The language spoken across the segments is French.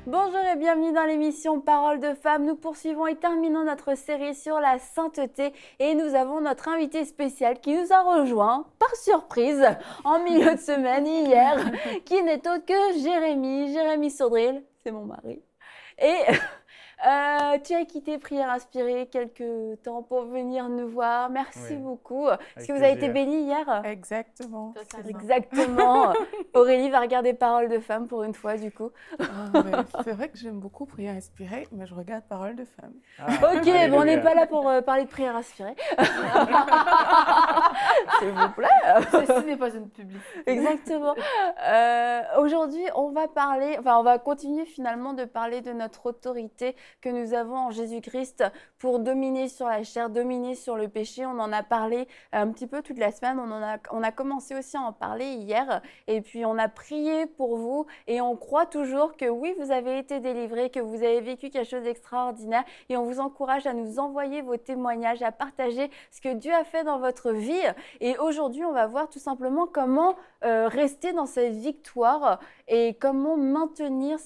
Bonjour et bienvenue dans l'émission Paroles de femmes. Nous poursuivons et terminons notre série sur la sainteté et nous avons notre invité spécial qui nous a rejoint par surprise en milieu de semaine hier, qui n'est autre que Jérémy Sodril, c'est mon mari. Et tu as quitté Prière Inspirée quelques temps pour venir nous voir. Merci beaucoup. Est-ce que vous avez été bénie hier? Exactement. Exactement. Aurélie va regarder Paroles de femmes pour une fois, du coup. C'est vrai que j'aime beaucoup Prière Inspirée, mais je regarde Paroles de femmes. Ok, bon, on n'est pas là pour parler de Prière Inspirée. S'il vous plaît. Ceci n'est pas une publicité. Exactement. Aujourd'hui, on va continuer finalement de parler de notre autorité que nous avons en Jésus-Christ pour dominer sur la chair, dominer sur le péché. On en a parlé un petit peu toute la semaine. On a commencé aussi à en parler hier. Et puis, on a prié pour vous. Et on croit toujours que oui, vous avez été délivrés, que vous avez vécu quelque chose d'extraordinaire. Et on vous encourage à nous envoyer vos témoignages, à partager ce que Dieu a fait dans votre vie. Et aujourd'hui, on va voir tout simplement comment rester dans cette victoire et comment maintenir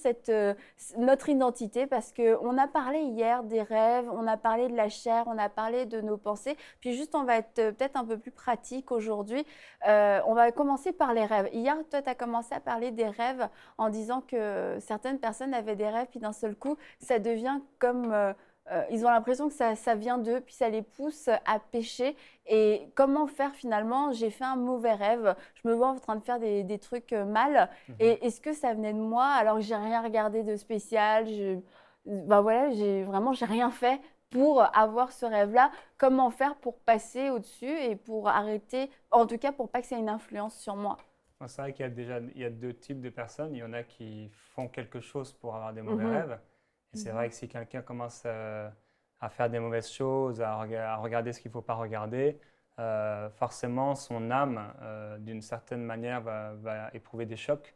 notre identité, parce qu'on a parlé hier des rêves, on a parlé de la chair, on a parlé de nos pensées, puis juste on va être peut-être un peu plus pratique aujourd'hui. On va commencer par les rêves. Hier, toi, tu as commencé à parler des rêves en disant que certaines personnes avaient des rêves, puis d'un seul coup, ça devient comme... ils ont l'impression que ça vient d'eux, puis ça les pousse à pécher. Et comment faire finalement? J'ai fait un mauvais rêve, je me vois en train de faire des trucs mal. Et est-ce que ça venait de moi alors que j'ai rien regardé de spécial? J'ai rien fait pour avoir ce rêve-là. Comment faire pour passer au-dessus et pour arrêter, en tout cas pour pas que ça ait une influence sur moi? C'est vrai il y a deux types de personnes. Il y en a qui font quelque chose pour avoir des mauvais rêves. Et c'est vrai que si quelqu'un commence à faire des mauvaises choses, à regarder ce qu'il ne faut pas regarder, forcément son âme, d'une certaine manière, va éprouver des chocs.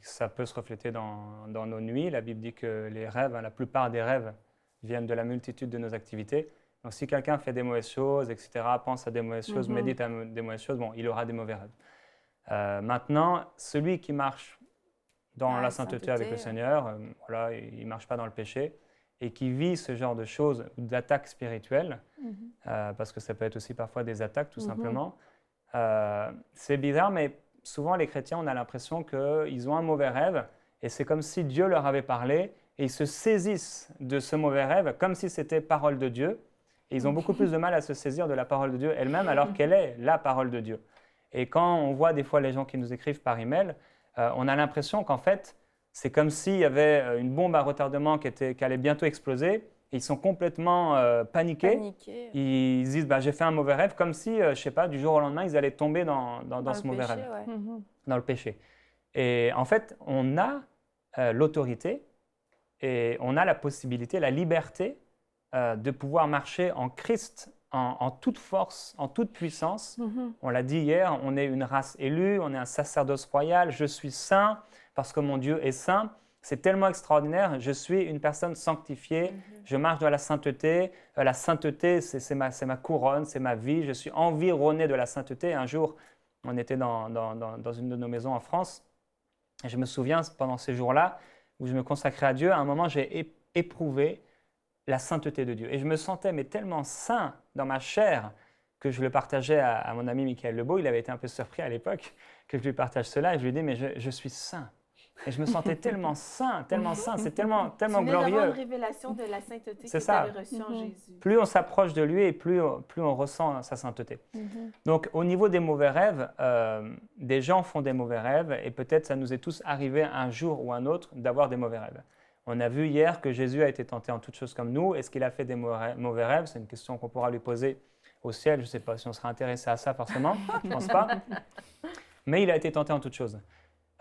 Ça peut se refléter dans nos nuits. La Bible dit que les rêves, la plupart des rêves viennent de la multitude de nos activités. Donc si quelqu'un fait des mauvaises choses, etc., pense à des mauvaises choses, médite à des mauvaises choses, il aura des mauvais rêves. Maintenant, celui qui marche dans la sainteté avec le Seigneur, il ne marche pas dans le péché, et qui vit ce genre de choses, d'attaques spirituelles, parce que ça peut être aussi parfois des attaques tout simplement. C'est bizarre, mais souvent les chrétiens, on a l'impression qu'ils ont un mauvais rêve, et c'est comme si Dieu leur avait parlé, et ils se saisissent de ce mauvais rêve comme si c'était parole de Dieu, et ils ont beaucoup plus de mal à se saisir de la parole de Dieu elle-même, alors qu'elle est la parole de Dieu. Et quand on voit des fois les gens qui nous écrivent par email, on a l'impression qu'en fait, c'est comme s'il y avait une bombe à retardement qui allait bientôt exploser. Et ils sont complètement paniqués. Ils disent j'ai fait un mauvais rêve, comme si, je ne sais pas, du jour au lendemain, ils allaient tomber dans ce mauvais rêve, dans le péché. Et en fait, on a l'autorité et on a la possibilité, la liberté de pouvoir marcher en Christ en toute force, en toute puissance. On l'a dit hier, on est une race élue, on est un sacerdoce royal, je suis saint parce que mon Dieu est saint. C'est tellement extraordinaire, je suis une personne sanctifiée, je marche dans la sainteté. La sainteté, c'est ma couronne, c'est ma vie, je suis environné de la sainteté. Un jour, on était dans une de nos maisons en France, et je me souviens, pendant ces jours-là, où je me consacrais à Dieu, à un moment, j'ai éprouvé la sainteté de Dieu. Et je me sentais tellement saint dans ma chair que je le partageais à mon ami Michael Lebeau. Il avait été un peu surpris à l'époque que je lui partage cela. Et je lui ai dit, mais je suis saint. Et je me sentais tellement saint, c'est tellement glorieux. Tu viens une révélation de la sainteté que tu avais reçue en Jésus. Plus on s'approche de lui et plus on ressent sa sainteté. Donc, au niveau des mauvais rêves, des gens font des mauvais rêves et peut-être ça nous est tous arrivé un jour ou un autre d'avoir des mauvais rêves. On a vu hier que Jésus a été tenté en toutes choses comme nous. Est-ce qu'il a fait des mauvais rêves? C'est une question qu'on pourra lui poser au ciel. Je ne sais pas si on sera intéressé à ça forcément, je ne pense pas. Mais il a été tenté en toutes choses.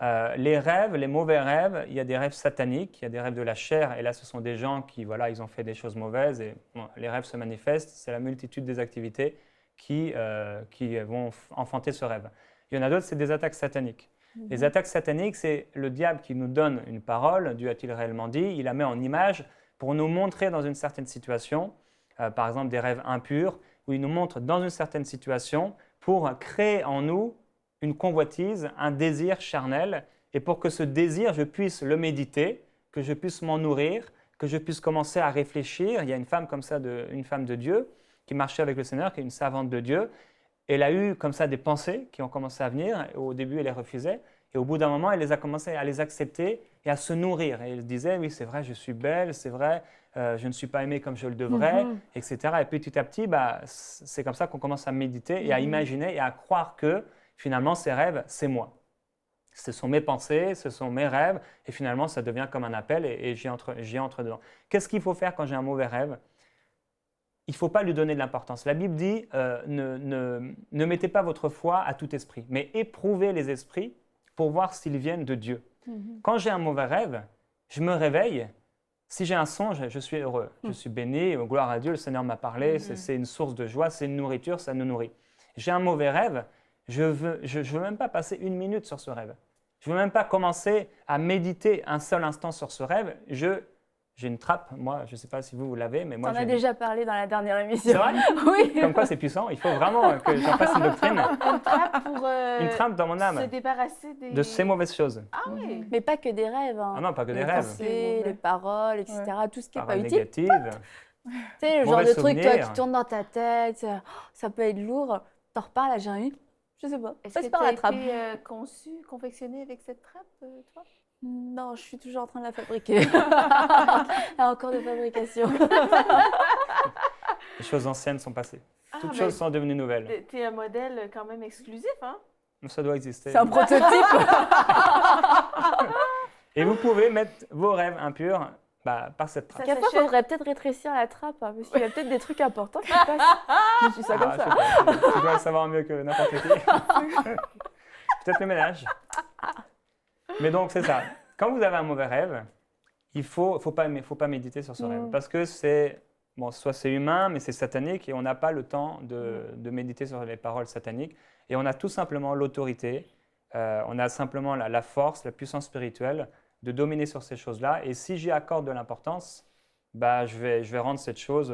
Les rêves, les mauvais rêves, il y a des rêves sataniques, il y a des rêves de la chair, et là ce sont des gens qui, ils ont fait des choses mauvaises, et les rêves se manifestent, c'est la multitude des activités qui vont enfanter ce rêve. Il y en a d'autres, c'est des attaques sataniques. Les attaques sataniques, c'est le diable qui nous donne une parole, Dieu a-t-il réellement dit, il la met en image pour nous montrer dans une certaine situation, par exemple des rêves impurs, où il nous montre dans une certaine situation pour créer en nous une convoitise, un désir charnel, et pour que ce désir, je puisse le méditer, que je puisse m'en nourrir, que je puisse commencer à réfléchir. Il y a une femme comme ça, une femme de Dieu, qui marchait avec le Seigneur, qui est une servante de Dieu. Elle a eu comme ça des pensées qui ont commencé à venir. Au début, elle les refusait. Et au bout d'un moment, elle a commencé à les accepter et à se nourrir. Et elle disait, oui, c'est vrai, je suis belle, c'est vrai, je ne suis pas aimée comme je le devrais, etc. Et petit à petit, c'est comme ça qu'on commence à méditer et à imaginer et à croire que finalement, ces rêves, c'est moi. Ce sont mes pensées, ce sont mes rêves. Et finalement, ça devient comme un appel et j'y entre dedans. Qu'est-ce qu'il faut faire quand j'ai un mauvais rêve ? Il ne faut pas lui donner de l'importance. La Bible dit, ne mettez pas votre foi à tout esprit, mais éprouvez les esprits pour voir s'ils viennent de Dieu. Quand j'ai un mauvais rêve, je me réveille. Si j'ai un songe, je suis heureux. Je suis béni, gloire à Dieu, le Seigneur m'a parlé, c'est une source de joie, c'est une nourriture, ça nous nourrit. J'ai un mauvais rêve, je veux même pas passer 1 minute sur ce rêve. Je ne veux même pas commencer à méditer un seul instant sur ce rêve. J'ai une trappe, moi, je ne sais pas si vous l'avez, mais moi... On a déjà parlé dans la dernière émission. C'est vrai ? Oui. Comme quoi c'est puissant, il faut vraiment que j'en fasse une doctrine. Une trappe pour Une trappe dans mon âme. se débarrasser De ces mauvaises choses. Ah oui. Mais pas que des rêves. Hein. Ah non, pas que des Les rêves. pensées, les paroles, etc. Tout ce qui n'est pas Paroles utile. négatives. Tu sais, le genre Mauvais de truc toi, souvenirs. qui tourne dans ta tête, ça peut être lourd. T'en reparles à Jean-Hugues, je sais pas. Est-ce Passe que par tu la as trappe. été confectionné avec cette trappe, toi? Non, je suis toujours en train de la fabriquer. Elle a encore de fabrication. Les choses anciennes sont passées. Toutes mais choses sont devenues nouvelles. Tu es un modèle quand même exclusif, hein? Ça doit exister. C'est un prototype. Et vous pouvez mettre vos rêves impurs par cette trappe. Quelquefois, il faudrait peut-être rétrécir la trappe, hein, parce qu'il y a peut-être des trucs importants qui passent. Je dis ça comme Je ça. sais pas, tu dois le savoir mieux que n'importe qui. Peut-être le ménage. Mais donc, c'est ça. Quand vous avez un mauvais rêve, il ne faut pas méditer sur ce rêve. Parce que soit c'est humain, mais c'est satanique et on n'a pas le temps de méditer sur les paroles sataniques. Et on a tout simplement l'autorité, on a simplement la force, la puissance spirituelle de dominer sur ces choses-là. Et si j'y accorde de l'importance, je vais rendre cette chose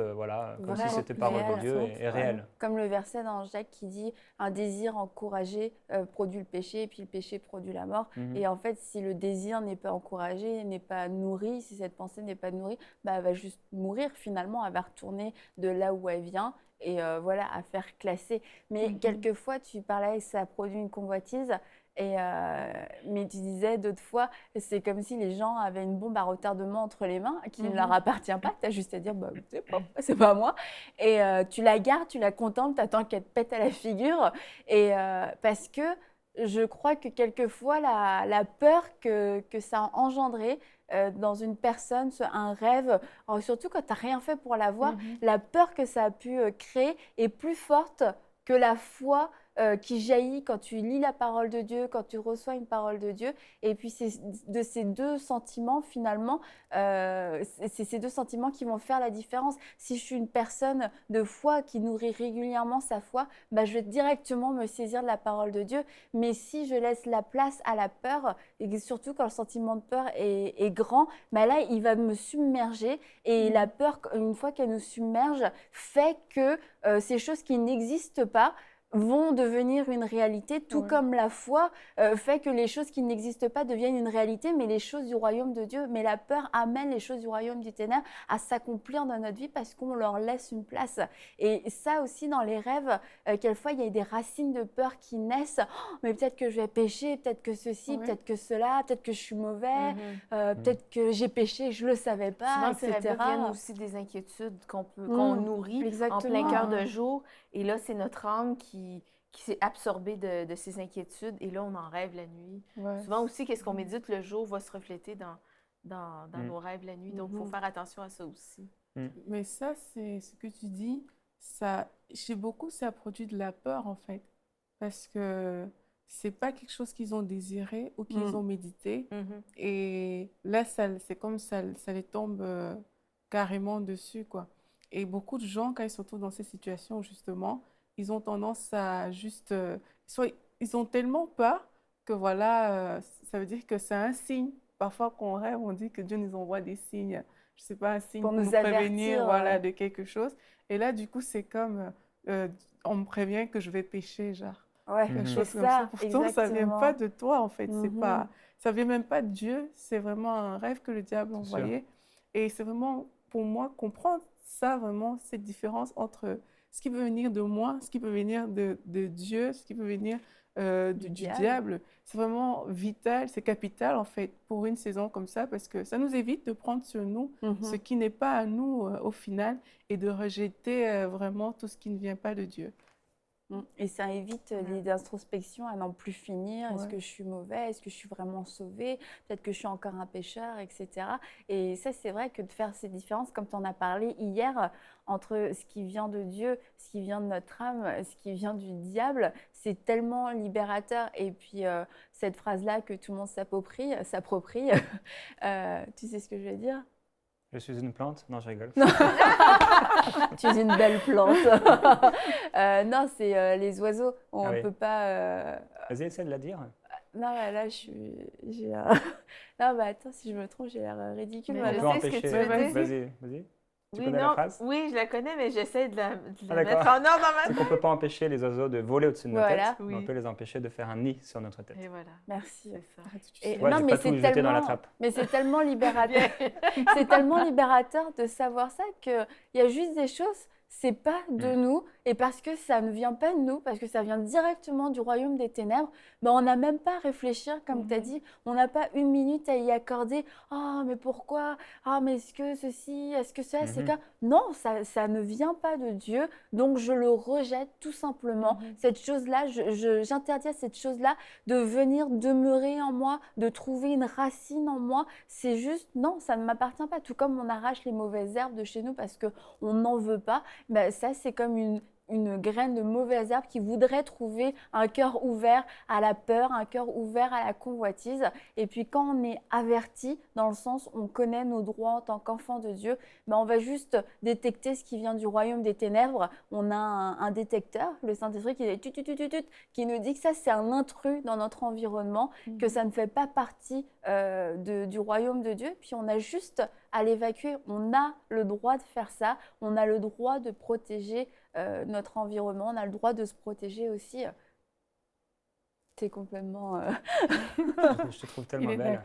comme si c'était parole de Dieu et réelle. Comme le verset dans Jacques qui dit « Un désir encouragé produit le péché, et puis le péché produit la mort. Et en fait, si le désir n'est pas encouragé, n'est pas nourri, si cette pensée n'est pas nourrie, elle va juste mourir finalement, elle va retourner de là où elle vient et à faire classer. Mais quelquefois, tu parlais que ça produit une convoitise. Mais tu disais d'autres fois, c'est comme si les gens avaient une bombe à retardement entre les mains qui ne leur appartient pas. Tu as juste à dire, c'est pas moi. Et tu la gardes, tu la contemples, tu attends qu'elle te pète à la figure. Et parce que je crois que quelquefois, la peur que ça a engendré dans une personne, un rêve, surtout quand tu n'as rien fait pour l'avoir, la peur que ça a pu créer est plus forte que la foi qui jaillit quand tu lis la parole de Dieu, quand tu reçois une parole de Dieu. Et puis, c'est de ces deux sentiments, finalement, c'est ces deux sentiments qui vont faire la différence. Si je suis une personne de foi qui nourrit régulièrement sa foi, je vais directement me saisir de la parole de Dieu. Mais si je laisse la place à la peur, et surtout quand le sentiment de peur est grand, là, il va me submerger. Et la peur, une fois qu'elle nous submerge, fait que ces choses qui n'existent pas vont devenir une réalité, tout comme la foi fait que les choses qui n'existent pas deviennent une réalité, mais les choses du royaume de Dieu, mais la peur amène les choses du royaume du ténèbre à s'accomplir dans notre vie parce qu'on leur laisse une place. Et ça aussi dans les rêves, quelquefois il y a des racines de peur qui naissent, mais peut-être que je vais pécher, peut-être que ceci, peut-être que cela, peut-être que je suis mauvais, peut-être que j'ai péché, je le savais pas, souvent, etc. Ces rêves viennent aussi des inquiétudes qu'on nourrit en plein cœur de jour. Et là, c'est notre âme qui s'est absorbée de ces inquiétudes. Et là, on en rêve la nuit. Souvent aussi, qu'est-ce qu'on médite le jour va se refléter dans nos rêves la nuit. Donc, il faut faire attention à ça aussi. Mais ça, c'est ce que tu dis. Ça, chez beaucoup, ça produit de la peur, en fait. Parce que c'est pas quelque chose qu'ils ont désiré ou qu'ils ont médité. Et là, c'est comme ça les tombe carrément dessus, quoi. Et beaucoup de gens, quand ils se retrouvent dans ces situations, justement, ils ont tendance à juste... ils ont tellement peur que ça veut dire que c'est un signe. Parfois, quand on rêve, on dit que Dieu nous envoie des signes. Je ne sais pas, un signe pour nous prévenir de quelque chose. Et là, du coup, c'est comme... on me prévient que je vais pécher, genre. Ouais, quelque c'est chose comme ça, Pourtant, ça ne vient exactement. pas de toi, en fait. Ça ne vient même pas de Dieu. C'est vraiment un rêve que le diable a envoyé. Et c'est vraiment, pour moi, comprendre ça, vraiment, cette différence entre ce qui peut venir de moi, ce qui peut venir de Dieu, ce qui peut venir du diable. C'est vraiment vital, c'est capital, en fait, pour une saison comme ça, parce que ça nous évite de prendre sur nous ce qui n'est pas à nous au final et de rejeter vraiment tout ce qui ne vient pas de Dieu. Et ça évite les introspections à n'en plus finir. Est-ce que je suis mauvais? Est-ce que je suis vraiment sauvée? Peut-être que je suis encore un pécheur, etc. Et ça, c'est vrai que de faire ces différences, comme tu en as parlé hier, entre ce qui vient de Dieu, ce qui vient de notre âme, ce qui vient du diable, c'est tellement libérateur. Et puis, cette phrase-là que tout le monde s'approprie, tu sais ce que je veux dire? Je suis une plante? Non, je rigole. Tu es une belle plante. Non, c'est les oiseaux. On ne peut pas... Vas-y, essaie de la dire. Non, bah, là, j'ai non, bah attends, si je me trompe, j'ai l'air ridicule. Mais je sais ce que tu veux dire. Vas-y. Tu connais la phrase? Oui, je la connais, mais j'essaie de la mettre en ordre dans ma tête. C'est qu'on ne peut pas empêcher les oiseaux de voler au-dessus de nos têtes, mais on Oui. peut les empêcher de faire un nid sur notre tête. Et voilà. Merci. C'est ça. Et, Ouais, non, mais pas tout jeter dans la trappe. Mais c'est tellement libérateur. C'est tellement libérateur de savoir ça qu'il y a juste des choses, c'est pas de nous, et parce que ça ne vient pas de nous, parce que ça vient directement du royaume des ténèbres, ben on n'a même pas à réfléchir, comme tu as dit, on n'a pas une minute à y accorder. Ah, mais pourquoi? Ah, mais est-ce que ceci, est-ce que ça, c'est quoi? Non, ça ne vient pas de Dieu, donc je le rejette tout simplement. Cette chose-là, j'interdis à cette chose-là de venir demeurer en moi, de trouver une racine en moi. C'est juste, non, ça ne m'appartient pas. Tout comme on arrache les mauvaises herbes de chez nous parce qu'on n'en veut pas, ben ça, c'est comme une graine de mauvaise herbe qui voudrait trouver un cœur ouvert à la peur, un cœur ouvert à la convoitise. Et puis quand on est averti, dans le sens on connaît nos droits en tant qu'enfant de Dieu, ben on va juste détecter ce qui vient du royaume des ténèbres. On a un détecteur, le Saint-Esprit, qui nous dit que ça c'est un intrus dans notre environnement, que ça ne fait pas partie du royaume de Dieu. Puis on a juste à l'évacuer. On a le droit de faire ça, on a le droit de protéger notre environnement, on a le droit de se protéger aussi. C'est complètement... Je te trouve tellement belle.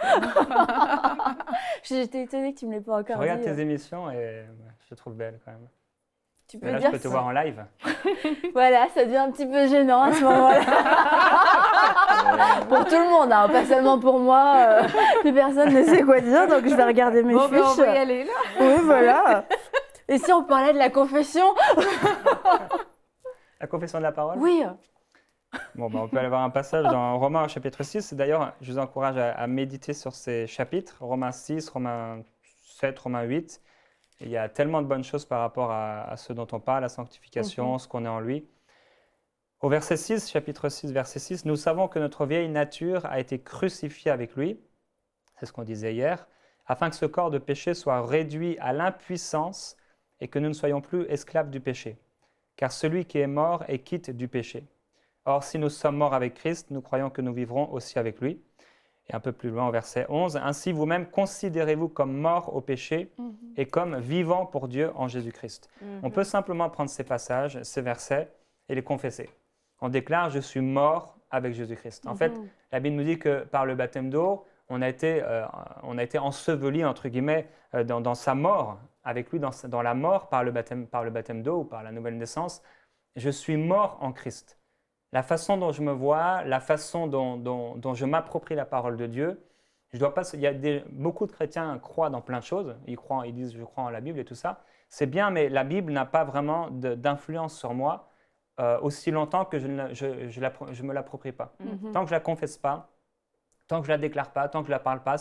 J'étais étonnée que tu ne me l'aies pas encore dit. Je regarde tes émissions et je te trouve belle quand même. Tu peux là, dire je peux te voir en live. Voilà, ça devient un petit peu gênant à ce moment-là. Pour tout le monde, hein, pas seulement pour moi. Plus personne ne sait quoi dire, donc je vais regarder mes fiches. On va y aller là. Oui, voilà. Et si on parlait de la confession? La confession de la parole? Oui. Bon, on peut aller voir un passage dans Romains chapitre 6. D'ailleurs, je vous encourage à méditer sur ces chapitres, Romains 6, Romains 7, Romains 8. Il y a tellement de bonnes choses par rapport à ce dont on parle, la sanctification, ce qu'on est en lui. Au verset 6, chapitre 6, verset 6, « Nous savons que notre vieille nature a été crucifiée avec lui, c'est ce qu'on disait hier, afin que ce corps de péché soit réduit à l'impuissance et que nous ne soyons plus esclaves du péché. Car celui qui est mort est quitte du péché. Or, si nous sommes morts avec Christ, nous croyons que nous vivrons aussi avec lui. » Et un peu plus loin au verset 11, « Ainsi vous-même considérez-vous comme morts au péché et comme vivants pour Dieu en Jésus-Christ. » On peut simplement prendre ces passages, ces versets et les confesser. On déclare « Je suis mort avec Jésus-Christ ». En fait, la Bible nous dit que par le baptême d'eau, on a été enseveli, entre guillemets, dans sa mort, avec lui dans la mort par le baptême d'eau ou par la nouvelle naissance. Je suis mort en Christ. La façon dont je me vois, la façon dont je m'approprie la parole de Dieu, beaucoup de chrétiens croient dans plein de choses. Ils disent « je crois en la Bible » et tout ça. C'est bien, mais la Bible n'a pas vraiment d'influence sur moi aussi longtemps que je ne me l'approprie pas. Tant que je ne la confesse pas, tant que je ne la déclare pas, tant que je ne la parle pas,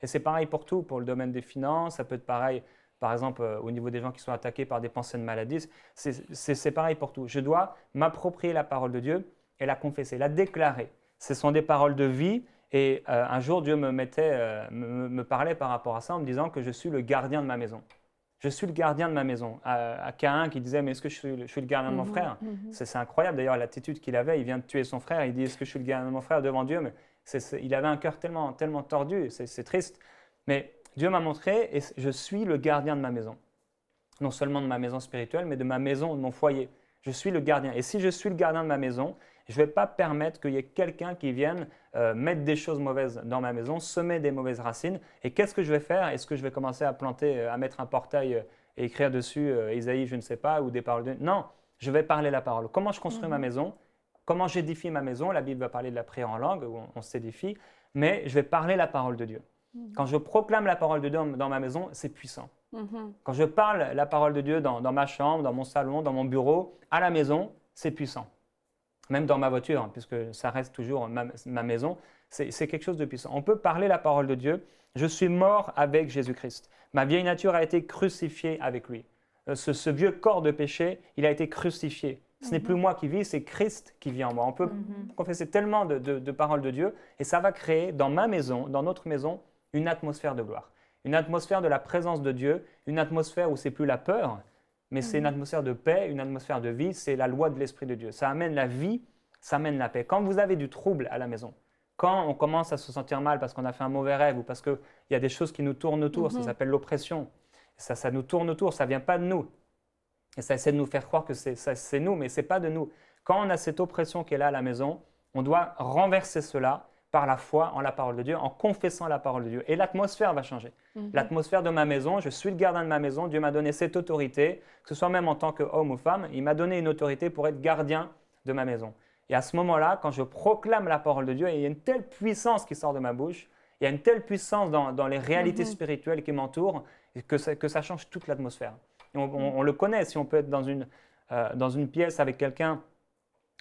et c'est pareil pour tout, pour le domaine des finances, ça peut être pareil, par exemple, au niveau des gens qui sont attaqués par des pensées de maladie, c'est pareil pour tout. Je dois m'approprier la parole de Dieu et la confesser, la déclarer. Ce sont des paroles de vie et un jour, Dieu me parlait par rapport à ça en me disant que je suis le gardien de ma maison. Je suis le gardien de ma maison. À Caïn qui disait « mais est-ce que je suis le gardien de mon frère ?» C'est incroyable d'ailleurs l'attitude qu'il avait. Il vient de tuer son frère, il dit « est-ce que je suis le gardien de mon frère devant Dieu ?» Mais il avait un cœur tellement tordu, c'est triste. Mais Dieu m'a montré et je suis le gardien de ma maison. Non seulement de ma maison spirituelle, mais de ma maison, de mon foyer. Je suis le gardien. Et si je suis le gardien de ma maison, Je ne vais pas permettre qu'il y ait quelqu'un qui vienne mettre des choses mauvaises dans ma maison, semer des mauvaises racines. Et qu'est-ce que je vais faire? Est-ce que je vais commencer à planter, à mettre un portail et écrire dessus Isaïe, je ne sais pas, ou des paroles de... Non, je vais parler la parole. Comment je construis ma maison? Comment j'édifie ma maison? La Bible va parler de la prière en langue, où on s'édifie, mais je vais parler la parole de Dieu. Quand je proclame la parole de Dieu dans ma maison, c'est puissant. Quand je parle la parole de Dieu dans ma chambre, dans mon salon, dans mon bureau, à la maison, c'est puissant. Même dans ma voiture, hein, puisque ça reste toujours ma maison, c'est quelque chose de puissant. On peut parler la parole de Dieu. Je suis mort avec Jésus-Christ. Ma vieille nature a été crucifiée avec lui. Ce vieux corps de péché, il a été crucifié. Ce n'est plus moi qui vis, c'est Christ qui vit en moi. On peut confesser tellement de paroles de Dieu et ça va créer dans ma maison, dans notre maison, une atmosphère de gloire. Une atmosphère de la présence de Dieu, une atmosphère où c'est plus la peur, mais c'est une atmosphère de paix, une atmosphère de vie, c'est la loi de l'Esprit de Dieu. Ça amène la vie, ça amène la paix. Quand vous avez du trouble à la maison, quand on commence à se sentir mal parce qu'on a fait un mauvais rêve ou parce qu'il y a des choses qui nous tournent autour, ça s'appelle l'oppression. Ça nous tourne autour, ça ne vient pas de nous. Et ça essaie de nous faire croire que c'est nous, mais ce n'est pas de nous. Quand on a cette oppression qui est là à la maison, on doit renverser cela par la foi en la parole de Dieu, en confessant la parole de Dieu. Et l'atmosphère va changer. L'atmosphère de ma maison, je suis le gardien de ma maison, Dieu m'a donné cette autorité, que ce soit même en tant qu'homme ou femme, il m'a donné une autorité pour être gardien de ma maison. Et à ce moment-là, quand je proclame la parole de Dieu, il y a une telle puissance qui sort de ma bouche, il y a une telle puissance dans les réalités spirituelles qui m'entourent, que ça change toute l'atmosphère. On le connaît, si on peut être dans une pièce avec quelqu'un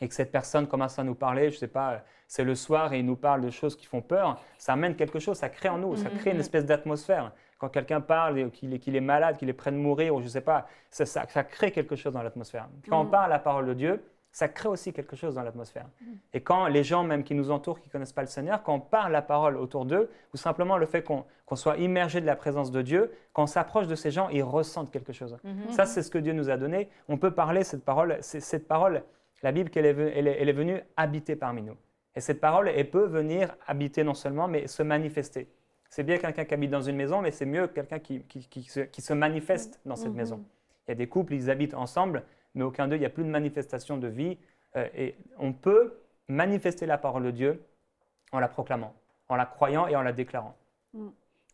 et que cette personne commence à nous parler, je ne sais pas, c'est le soir et il nous parle de choses qui font peur, ça amène quelque chose, ça crée en nous, ça crée une espèce d'atmosphère. Quand quelqu'un parle et qu'il est malade, qu'il est près de mourir, ou je ne sais pas, ça crée quelque chose dans l'atmosphère. Quand on parle la parole de Dieu, ça crée aussi quelque chose dans l'atmosphère. Et quand les gens même qui nous entourent, qui ne connaissent pas le Seigneur, quand on parle la parole autour d'eux, ou simplement le fait qu'on soit immergé de la présence de Dieu, quand on s'approche de ces gens, ils ressentent quelque chose. Ça, c'est ce que Dieu nous a donné. On peut parler cette parole, la Bible, elle est venue habiter parmi nous. Et cette parole, elle peut venir habiter non seulement, mais se manifester. C'est bien quelqu'un qui habite dans une maison, mais c'est mieux quelqu'un qui se manifeste dans cette maison. Il y a des couples, ils habitent ensemble, mais aucun d'eux, il n'y a plus de manifestation de vie. Et on peut manifester la parole de Dieu en la proclamant, en la croyant et en la déclarant.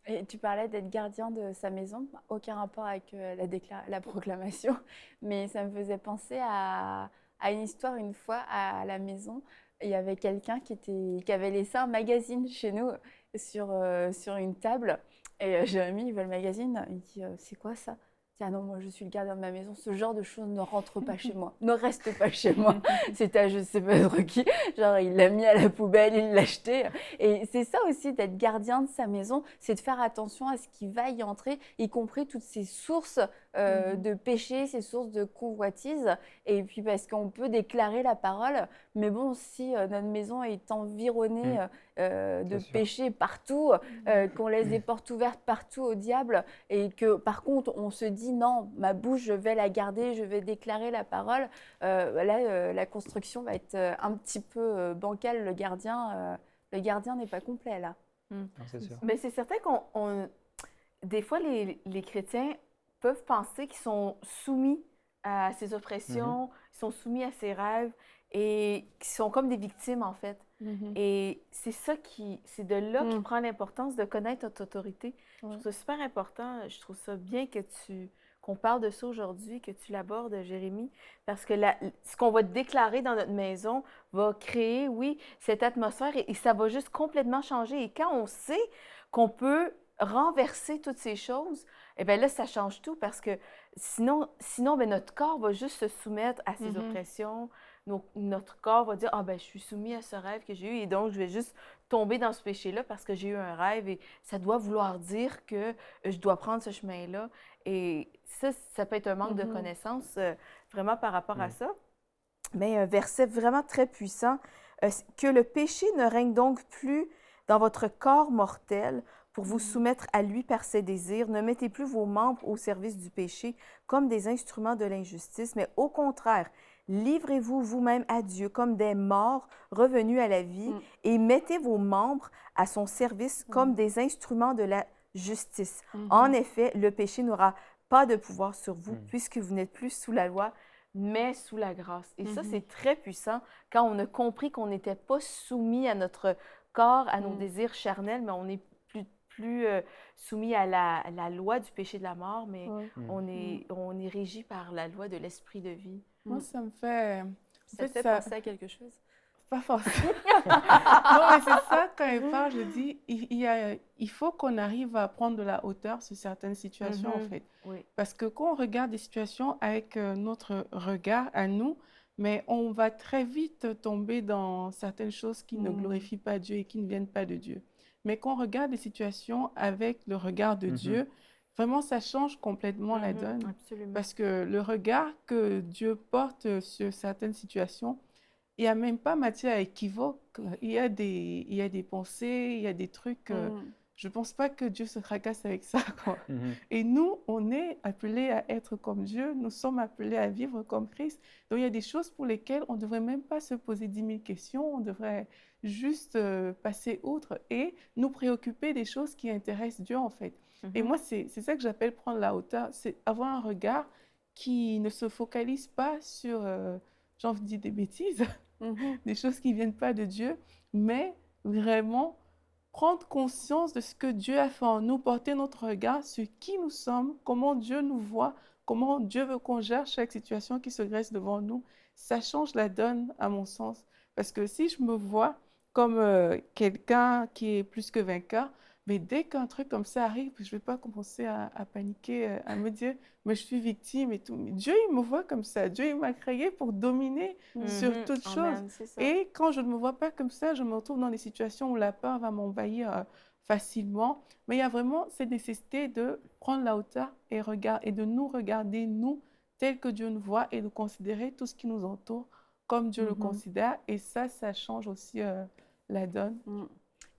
Et tu parlais d'être gardien de sa maison, aucun rapport avec la proclamation, mais ça me faisait penser à une histoire une fois à la maison. Il y avait quelqu'un qui avait laissé un magazine chez nous sur une table. Et Jérémy, il voit le magazine, il dit « C'est quoi ça ?» Ah non, moi je suis le gardien de ma maison, ce genre de choses ne rentre pas chez moi, ne reste pas chez moi. C'était je ne sais pas trop qui, genre il l'a mis à la poubelle, il l'a jeté. Et c'est ça aussi d'être gardien de sa maison, c'est de faire attention à ce qui va y entrer, y compris toutes ces sources de péché, ces sources de convoitise. Et puis parce qu'on peut déclarer la parole, mais bon, si notre maison est environnée de péché partout, qu'on laisse des portes ouvertes partout au diable, et que par contre on se dit non, ma bouche, je vais la garder, je vais déclarer la parole. Là, la construction va être un petit peu bancale. Le gardien n'est pas complet là. Non, c'est sûr. Mais c'est certain des fois, les chrétiens peuvent penser qu'ils sont soumis à ces oppressions, ils sont soumis à ces rêves et qui sont comme des victimes en fait. Et c'est de là qui prend l'importance de connaître notre autorité. Je trouve ça super important. Je trouve ça bien qu'on parle de ça aujourd'hui, que tu l'abordes, Jérémy, parce que ce qu'on va déclarer dans notre maison va créer, oui, cette atmosphère et ça va juste complètement changer. Et quand on sait qu'on peut renverser toutes ces choses, eh bien là, ça change tout parce que sinon bien, notre corps va juste se soumettre à ces oppressions. Notre corps va dire « Ah ben je suis soumis à ce rêve que j'ai eu et donc je vais juste tomber dans ce péché-là parce que j'ai eu un rêve et ça doit vouloir dire que je dois prendre ce chemin-là. » Et ça peut être un manque de connaissance vraiment par rapport à ça. Mais un verset vraiment très puissant, que le péché ne règne donc plus dans votre corps mortel pour vous soumettre à lui par ses désirs. Ne mettez plus vos membres au service du péché comme des instruments de l'injustice, mais au contraire, livrez-vous vous-même à Dieu comme des morts revenus à la vie et mettez vos membres à son service comme des instruments de la justice. En effet, le péché n'aura pas de pouvoir sur vous puisque vous n'êtes plus sous la loi, mais sous la grâce. Et ça, c'est très puissant quand on a compris qu'on n'était pas soumis à notre corps, à nos désirs charnels, mais on est plus soumis à la loi du péché de la mort, mais on est régi par la loi de l'esprit de vie. Moi, ça me fait... Ça te fait penser à quelque chose? Pas forcément. Non, mais c'est ça, quand il parle, je dis, il faut qu'on arrive à prendre de la hauteur sur certaines situations, en fait. Oui. Parce que quand on regarde des situations avec notre regard à nous, mais on va très vite tomber dans certaines choses qui ne glorifient pas Dieu et qui ne viennent pas de Dieu. Mais quand on regarde des situations avec le regard de Dieu, vraiment, ça change complètement la donne. Absolument. Parce que le regard que Dieu porte sur certaines situations, il n'y a même pas matière à équivoque. Il y a des pensées, il y a des trucs. Je ne pense pas que Dieu se tracasse avec ça, quoi. Et nous, on est appelés à être comme Dieu. Nous sommes appelés à vivre comme Christ. Donc, il y a des choses pour lesquelles on ne devrait même pas se poser 10 000 questions. On devrait juste passer outre et nous préoccuper des choses qui intéressent Dieu, en fait. Et moi, c'est ça que j'appelle prendre la hauteur. C'est avoir un regard qui ne se focalise pas sur, j'ai envie de dire des bêtises, des choses qui ne viennent pas de Dieu, mais vraiment prendre conscience de ce que Dieu a fait en nous, porter notre regard sur qui nous sommes, comment Dieu nous voit, comment Dieu veut qu'on gère chaque situation qui se dresse devant nous. Ça change la donne, à mon sens. Parce que si je me vois comme quelqu'un qui est plus que vainqueur, mais dès qu'un truc comme ça arrive, je ne vais pas commencer à paniquer, à me dire « mais je suis victime et tout ». Mais Dieu, il me voit comme ça. Dieu, il m'a créé pour dominer sur toutes choses. Et quand je ne me vois pas comme ça, je me retrouve dans des situations où la peur va m'envahir facilement. Mais il y a vraiment cette nécessité de prendre la hauteur et de nous regarder, nous, tels que Dieu nous voit, et de considérer tout ce qui nous entoure comme Dieu le considère. Et ça change aussi la donne.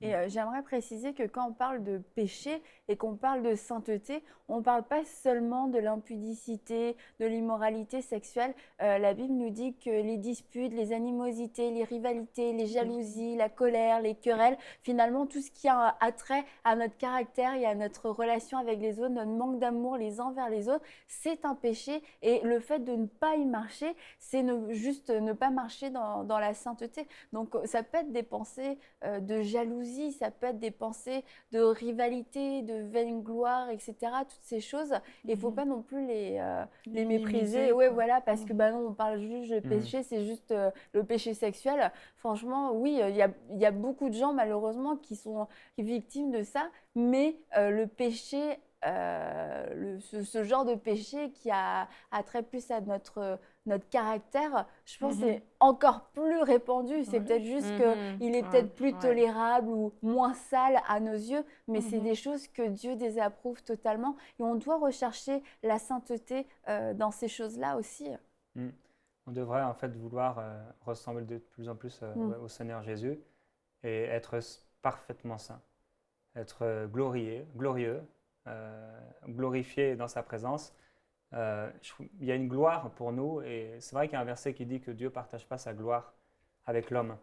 Et j'aimerais préciser que quand on parle de péché et qu'on parle de sainteté, on ne parle pas seulement de l'impudicité, de l'immoralité sexuelle. La Bible nous dit que les disputes, les animosités, les rivalités, les jalousies, la colère, les querelles, finalement tout ce qui a attrait à notre caractère et à notre relation avec les autres, notre manque d'amour les uns vers les autres, c'est un péché. Et le fait de ne pas y marcher, c'est juste ne pas marcher dans la sainteté. Donc ça peut être des pensées de jalousie, ça peut être des pensées de rivalité, de vaine gloire, etc. Toutes ces choses, il ne faut pas non plus les mépriser. Ouais, voilà, parce que non, on parle juste de péché, c'est juste le péché sexuel. Franchement, oui, il y a beaucoup de gens malheureusement qui sont victimes de ça, mais le péché, ce genre de péché qui a trait plus à notre caractère, je pense que c'est encore plus répandu. C'est peut-être juste qu'il est peut-être plus tolérable ou moins sale à nos yeux, mais c'est des choses que Dieu désapprouve totalement. Et on doit rechercher la sainteté dans ces choses-là aussi. On devrait en fait vouloir ressembler de plus en plus au Seigneur Jésus et être parfaitement saint, être glorieux, glorifié dans sa présence. Il y a une gloire pour nous et c'est vrai qu'il y a un verset qui dit que Dieu ne partage pas sa gloire avec l'homme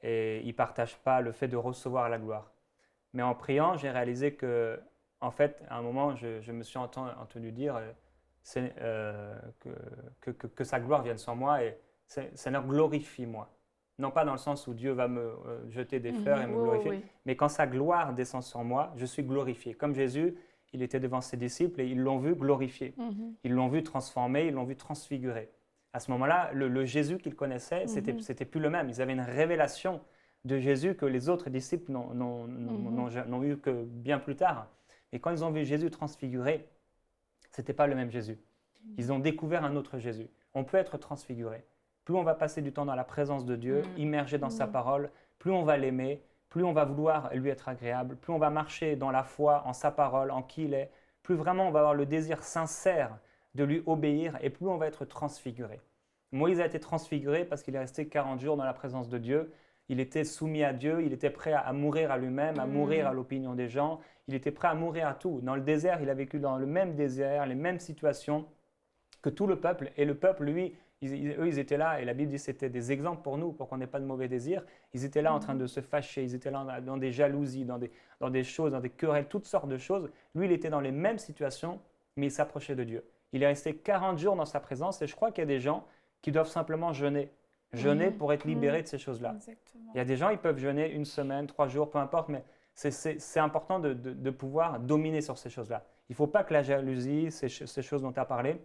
et il ne partage pas le fait de recevoir la gloire. Mais en priant, j'ai réalisé que, en fait, à un moment, je me suis entendu dire que sa gloire vienne sur moi et Seigneur, glorifie-moi. Non pas dans le sens où Dieu va me jeter des fleurs et me glorifier, mais quand sa gloire descend sur moi, je suis glorifié. Comme Jésus, il était devant ses disciples et ils l'ont vu glorifié. Ils l'ont vu transformé, ils l'ont vu transfiguré. À ce moment-là, le Jésus qu'ils connaissaient, c'était plus le même. Ils avaient une révélation de Jésus que les autres disciples n'ont eu que bien plus tard. Et quand ils ont vu Jésus transfiguré, ce n'était pas le même Jésus. Ils ont découvert un autre Jésus. On peut être transfiguré. Plus on va passer du temps dans la présence de Dieu, immergé dans sa parole, plus on va l'aimer, plus on va vouloir lui être agréable, plus on va marcher dans la foi, en sa parole, en qui il est, plus vraiment on va avoir le désir sincère de lui obéir et plus on va être transfiguré. Moïse a été transfiguré parce qu'il est resté 40 jours dans la présence de Dieu. Il était soumis à Dieu, il était prêt à mourir à lui-même, à mourir à l'opinion des gens. Il était prêt à mourir à tout. Dans le désert, il a vécu dans le même désert, les mêmes situations que tout le peuple. Et le peuple, lui, eux, ils étaient là, et la Bible dit que c'était des exemples pour nous, pour qu'on n'ait pas de mauvais désirs. Ils étaient là en train de se fâcher, ils étaient là dans des jalousies, dans des choses, dans des querelles, toutes sortes de choses. Lui, il était dans les mêmes situations, mais il s'approchait de Dieu. Il est resté 40 jours dans sa présence et je crois qu'il y a des gens qui doivent simplement jeûner. Jeûner pour être libérés de ces choses-là. Il y a des gens, ils peuvent jeûner 1 semaine, 3 jours, peu importe, mais c'est important de pouvoir dominer sur ces choses-là. Il ne faut pas que la jalousie, ces choses dont tu as parlé,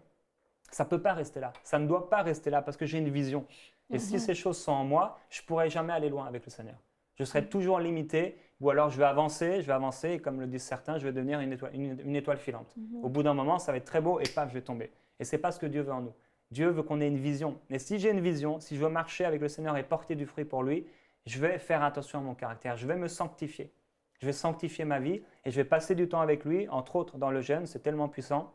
ça ne peut pas rester là. Ça ne doit pas rester là parce que j'ai une vision. Et si ces choses sont en moi, je ne pourrai jamais aller loin avec le Seigneur. Je serai toujours limité ou alors je vais avancer et comme le disent certains, je vais devenir une étoile filante. Au bout d'un moment, ça va être très beau et paf, je vais tomber. Et ce n'est pas ce que Dieu veut en nous. Dieu veut qu'on ait une vision. Et si j'ai une vision, si je veux marcher avec le Seigneur et porter du fruit pour lui, je vais faire attention à mon caractère. Je vais me sanctifier. Je vais sanctifier ma vie et je vais passer du temps avec lui, entre autres dans le jeûne, c'est tellement puissant.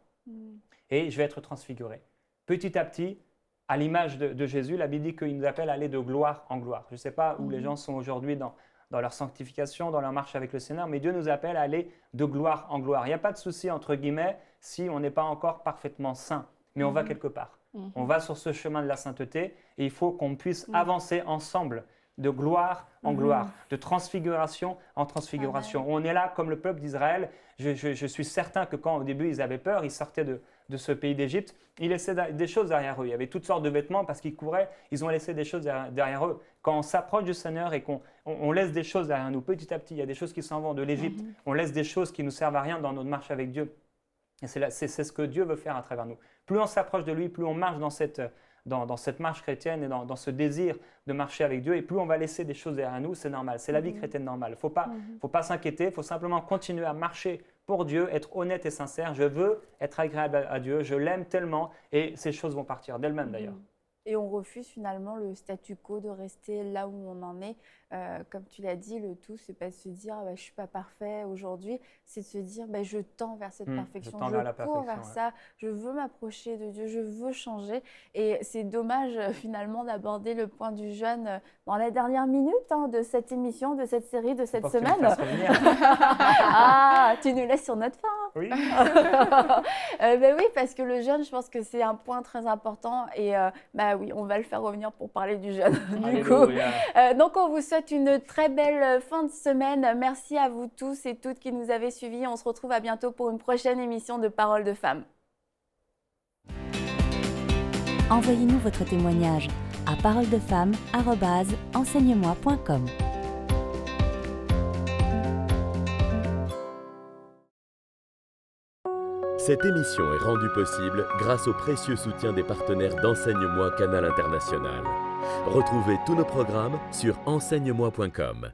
Et je vais être transfiguré. Petit à petit, à l'image de Jésus, la Bible dit qu'il nous appelle à aller de gloire en gloire. Je ne sais pas où les gens sont aujourd'hui dans leur sanctification, dans leur marche avec le Seigneur, mais Dieu nous appelle à aller de gloire en gloire. Il n'y a pas de souci, entre guillemets, si on n'est pas encore parfaitement saint, mais on va quelque part. On va sur ce chemin de la sainteté et il faut qu'on puisse avancer ensemble de gloire en gloire, de transfiguration en transfiguration. Amen. On est là comme le peuple d'Israël. Je suis certain que quand au début ils avaient peur, ils sortaient de ce pays d'Égypte, ils laissaient des choses derrière eux. Il y avait toutes sortes de vêtements parce qu'ils couraient, ils ont laissé des choses derrière eux. Quand on s'approche du Seigneur et qu'on laisse des choses derrière nous, petit à petit, il y a des choses qui s'en vont de l'Égypte. On laisse des choses qui ne nous servent à rien dans notre marche avec Dieu. Et c'est ce que Dieu veut faire à travers nous. Plus on s'approche de lui, plus on marche dans cette marche chrétienne et dans ce désir de marcher avec Dieu, et plus on va laisser des choses derrière nous, c'est normal. C'est la vie chrétienne normale. Il ne faut pas s'inquiéter, il faut simplement continuer à marcher pour Dieu, être honnête et sincère. Je veux être agréable à Dieu, je l'aime tellement, et ces choses vont partir d'elles-mêmes d'ailleurs. Et on refuse finalement le statu quo de rester là où on en est. Comme tu l'as dit, le tout, c'est pas de se dire je ne suis pas parfait aujourd'hui, c'est de se dire je tends vers cette perfection, je cours vers ça, je veux m'approcher de Dieu, je veux changer. Et c'est dommage finalement d'aborder le point du jeûne dans la dernière minute de cette émission, de cette série, de cette semaine. Ah, tu nous laisses sur notre fin. Oui. Oui, parce que le jeûne, je pense que c'est un point très important et oui, on va le faire revenir pour parler du jeûne. Du coup. Donc on vous souhaite une très belle fin de semaine. Merci à vous tous et toutes qui nous avez suivis. On se retrouve à bientôt pour une prochaine émission de Paroles de Femmes. Envoyez-nous votre témoignage à paroledefemmes@enseigne-moi.com. Cette émission est rendue possible grâce au précieux soutien des partenaires d'Enseigne-moi Canal International. Retrouvez tous nos programmes sur enseigne-moi.com.